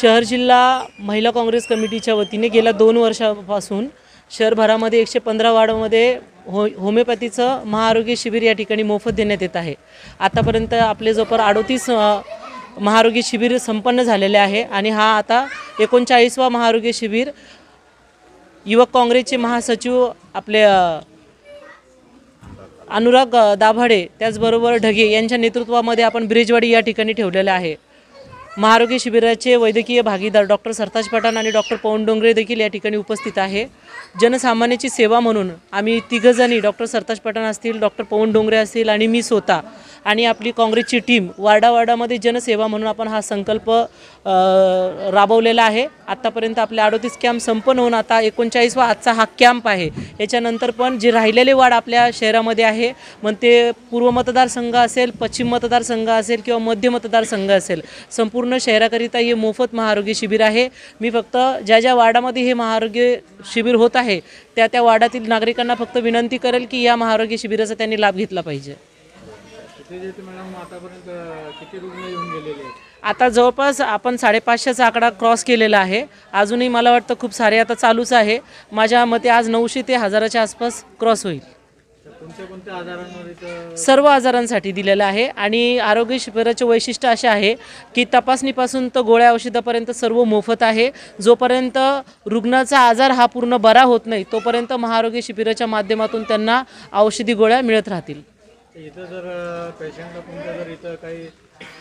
शहर जिल्हा महिला काँग्रेस कमिटीच्या वतीने गेल्या 2 वर्षापासून शहरभरामध्ये 115 वार्डामध्ये होमिओपॅथीचं महाआरोग्य शिबिर या ठिकाणी मोफत देण्यात येत आहे। आतापर्यंत आपले जवळपास 38 महाआरोग्य शिबिर संपन्न झालेले आहे आणि हा आता 39वा महाआरोग्य शिबिर युवक काँग्रेसचे महासचिव आपले अनुराग दाभाडे त्याचबरोबर ढगे यांच्या नेतृत्वामध्ये आपण ब्रिजवाडी या ठिकाणी ठेवलेले आहे। महाआरोग्य शिबिराचे वैद्यकीय भागीदार डॉक्टर सरताज पठाण आणि डॉक्टर पवन डोंगरे देखील या ठिकाणी उपस्थित आहे। जनसामान्याची सेवा म्हणून आम्ही तिघजणी डॉक्टर सरताज पठाण असतील, डॉक्टर पवन डोंगरे असतील आणि मी स्वतः आणि आपली काँग्रेसची टीम वार्डावार्डामध्ये जनसेवा म्हणून आपण हा संकल्प राबवलेला आहे। आतापर्यंत आपले 38 कॅम्प संपन्न होऊन आता 39वा आजचा हा कॅम्प आहे। याच्यानंतर पण जे राहिलेले वार्ड आपल्या शहरामध्ये आहे, मग ते पूर्व मतदारसंघ असेल, पश्चिम मतदारसंघ असेल किंवा मध्य मतदारसंघ असेल, संपूर्ण शहराकरिता हे मोफत महाआरोग्य शिबिर आहे। मी फक्त ज्या वार्डामध्ये हे महाआरोग्य शिबिर होत आहे त्या वार्डातील नागरिकांना फक्त विनंती करेल की या महाआरोग्य शिबिराचा त्यांनी लाभ घेतला पाहिजे। आता जवळपास आपण 550चा आकडा क्रॉस केलेला आहे। अजूनही मला वाटतं खूप सारे आता चालूच आहे। माझ्या मते आज 900 ते 1000च्या आसपास क्रॉस होईल। सर्व आजारांसाठी दिलेलं आहे आणि आरोग्य शिबिराचे वैशिष्ट्य असे आहे की तपासणीपासून तर गोळ्या औषधापर्यंत सर्व मोफत आहे। जोपर्यंत रुग्णाचा आजार हा पूर्ण बरा होत नाही तोपर्यंत महाआरोग्य शिबिराच्या माध्यमातून त्यांना औषधी गोळ्या मिळत राहतील। इथं जर पेशंटला तुमच्या जर इथं काही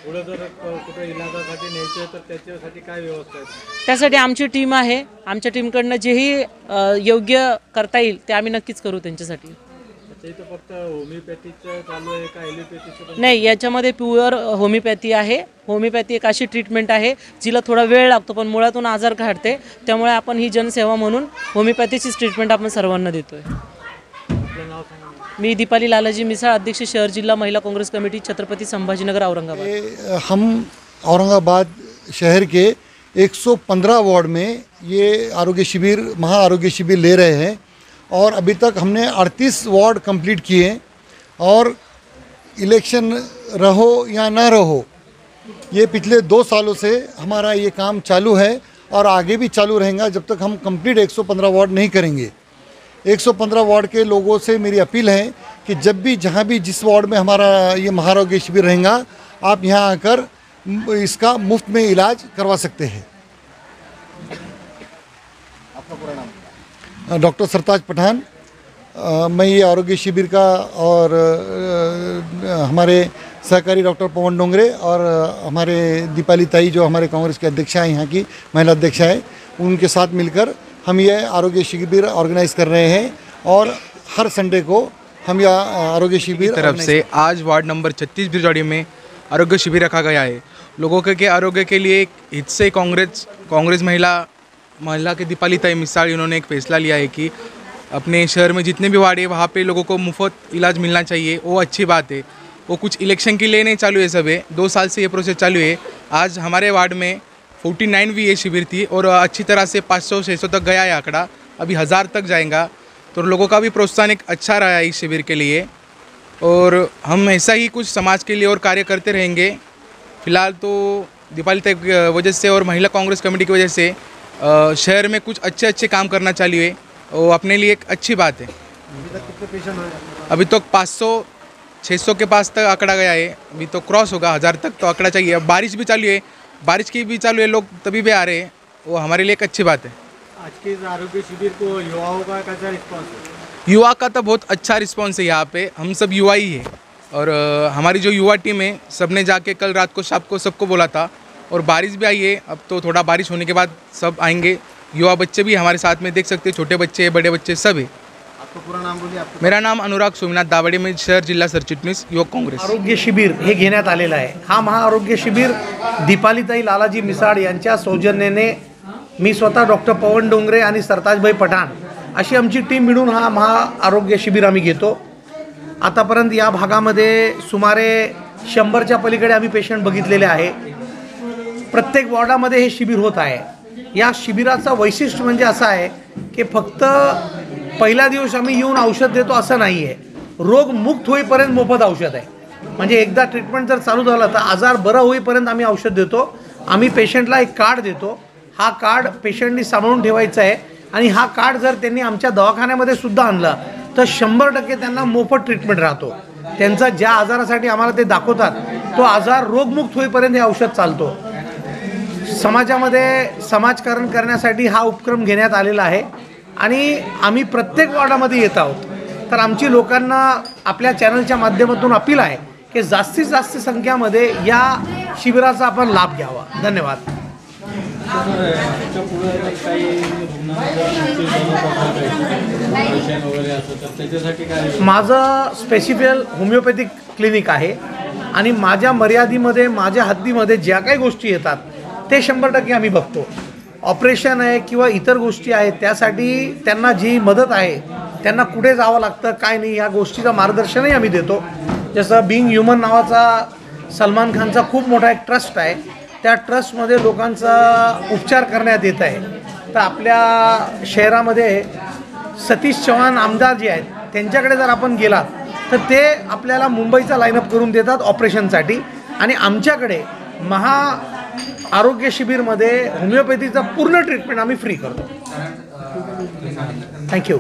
पुढे जर कुठे इलाजासाठी न्यायचं तर त्याच्यासाठी काय व्यवस्था आहे? त्यासाठी आमची टीम आहे। आमच्या टीमकडनं जेही योग्य करता येईल ते आम्ही नक्कीच करू त्यांच्यासाठी। इथं फक्त होमिओपॅथीचं चालू आहे का ॲलोपॅथीचं? नाही, याच्यामध्ये प्युअर होमिओपॅथी आहे। होमिओपॅथी एक अशी ट्रीटमेंट आहे जिला थोडा वेळ लागतो पण मुळातून आजार काढते, त्यामुळे आपण ही जनसेवा म्हणून होमिओपॅथीचीच ट्रीटमेंट आपण सर्वांना देतोय। मैं दीपाली लालाजी मिसाळ, अध्यक्ष शहर जिला महिला कांग्रेस कमेटी, छत्रपति संभाजीनगर, औरंगाबाद। हम औरंगाबाद शहर के 115 वार्ड में ये आरोग्य शिविर महाआरोग्य शिविर ले रहे हैं और अभी तक हमने 38 वार्ड कंप्लीट किए और इलेक्शन रहो या ना रहो ये पिछले 2 सालों से हमारा ये काम चालू है और आगे भी चालू रहेगा जब तक हम कंप्लीट 115 वार्ड नहीं करेंगे। 115 वार्ड के लोगों से मेरी अपील है कि जब भी जहाँ भी जिस वार्ड में हमारा ये महाआरोग्य शिविर रहेगा आप यहाँ आकर इसका मुफ्त में इलाज करवा सकते हैं। आपका पूरा नाम? डॉक्टर सरताज पठान। मैं ये आरोग्य शिविर का और हमारे सहकारी डॉक्टर पवन डोंगरे और हमारे दीपाली ताई जो हमारे कांग्रेस के अध्यक्षा हैं, यहाँ की महिला अध्यक्षा है, उनके साथ मिलकर हम ये आरोग्य शिविर ऑर्गेनाइज कर रहे हैं और हर संडे को हम यह आरोग्य शिविर की तरफ से आज वार्ड नंबर 36 ब्रिजवाड़ी में आरोग्य शिविर रखा गया है। लोगों के आरोग्य के लिए हिस्से कांग्रेस महिला के दीपाली ताई मिसाळ इन्होंने एक फैसला लिया है कि अपने शहर में जितने भी वार्ड है वहाँ पे लोगों को मुफ्त इलाज मिलना चाहिए। वो अच्छी बात है। वो कुछ इलेक्शन के लिए नहीं चालू है, सब है 2 साल से ये प्रोसेस चालू है। आज हमारे वार्ड में 49वीं ये शिविर थी और अच्छी तरह से 500-600 तक गया है आंकड़ा, अभी 1000 तक जाएगा। तो लोगों का भी प्रोत्साहन एक अच्छा रहा है इस शिविर के लिए और हम ऐसा ही कुछ समाज के लिए और कार्य करते रहेंगे। फिलहाल तो दीपाली ताई की वजह से और महिला कांग्रेस कमेटी की वजह से शहर में कुछ अच्छे काम करना चालू है, वो अपने लिए एक अच्छी बात है। अभी तक कितने पेशेंट हैं? अभी तो 500-600 के पास तक आंकड़ा गया है, अभी तो क्रॉस होगा 1000 तक तो आंकड़ा चाहिए। अब बारिश भी चालू है, बारिश की भी चालू है, लोग तभी भी आ रहे हैं, वो हमारे लिए एक अच्छी बात है। आज के इस आरोग्य शिविर को युवाओं का कैसा रिस्पॉन्स है? युवा का तो बहुत अच्छा रिस्पॉन्स है। यहाँ पे हम सब युवा ही है और हमारी जो युवा टीम है सबने जाके कल रात को शाम को सबको बोला था और बारिश भी आई है। अब तो थोड़ा बारिश होने के बाद सब आएंगे। युवा बच्चे भी हमारे साथ में देख सकते हैं, छोटे बच्चे बड़े बच्चे सब है। आपका पूरा नाम बोलिए? मेरा नाम अनुराग सोमनाथ दाभाडे, मैं शहर जिल्हा सरचिटणीस युवक काँग्रेस। आरोग्य शिबिर हे घेण्यात आलेलं आहे। हा महाआरोग्य शिबिर दीपालीताई लालाजी मिसाळ यांच्या सौजन्याने मी स्वतः डॉक्टर पवन डोंगरे आणि सरताजभाई पठाण अशी आमची टीम मिळून हा महाआरोग्य शिबिर आम्ही घेतो। आतापर्यंत या भागामध्ये सुमारे 100च्या पलीकडे आम्ही पेशंट बघितलेले आहे। प्रत्येक वॉर्डामध्ये हे शिबिर होत आहे। या शिबिराचं वैशिष्ट्य म्हणजे असं आहे की फक्त पहिला दिवस आम्ही येऊन औषध देतो असं नाही आहे, रोग मुक्त होईपर्यंत मोफत औषध आहे। म्हणजे एकदा ट्रीटमेंट जर चालू झालं तर आजार बरा होईपर्यंत आम्ही औषध देतो आम्ही पेशंटला एक कार्ड देतो. हा कार्ड पेशंटनी सांभाळून ठेवायचा आहे आणि हा कार्ड जर त्यांनी आमच्या दवाखान्यामध्ये सुद्धा आणला तर 100% त्यांना मोफत ट्रीटमेंट राहतो. त्यांचा ज्या आजारासाठी आम्हाला ते दाखवतात तो आजार रोगमुक्त होईपर्यंत हे औषध चालतो. समाजामध्ये समाजकारण करण्यासाठी हा उपक्रम घेण्यात आलेला आहे आणि आम्ही प्रत्येक वॉर्डामध्ये येत आहोत. तर आमची लोकांना आपल्या चॅनलच्या माध्यमातून अपील आहे की जास्तीत जास्त संख्यामध्ये या शिबिराचा आपण लाभ घ्यावा. धन्यवाद. माझं स्पेसिफिक होमिओपॅथिक क्लिनिक आहे आणि माझ्या मर्यादेमध्ये माझ्या हद्दीमध्ये ज्या काही गोष्टी येतात ते 100% आम्ही बघतो. ऑपरेशन आहे किंवा इतर गोष्टी आहेत त्यासाठी त्यांना जी मदत आहे त्यांना कुठे जावं लागतं काय नाही या गोष्टीचं मार्गदर्शनही आम्ही देतो. जसं बिंग ह्युमन नावाचा सलमान खानचा खूप मोठा एक ट्रस्ट आहे. त्या ट्रस्टमध्ये लोकांचा उपचार करण्यात येत आहे. तर आपल्या शहरामध्ये सतीश चव्हाण आमदार जे आहेत त्यांच्याकडे जर आपण गेलात तर ते आपल्याला मुंबईचा लाईनअप करून देतात ऑपरेशनसाठी आणि आमच्याकडे आरोग्य शिबिरमध्ये होमिओपॅथीचा पूर्ण ट्रीटमेंट आम्ही फ्री करतो. थँक्यू.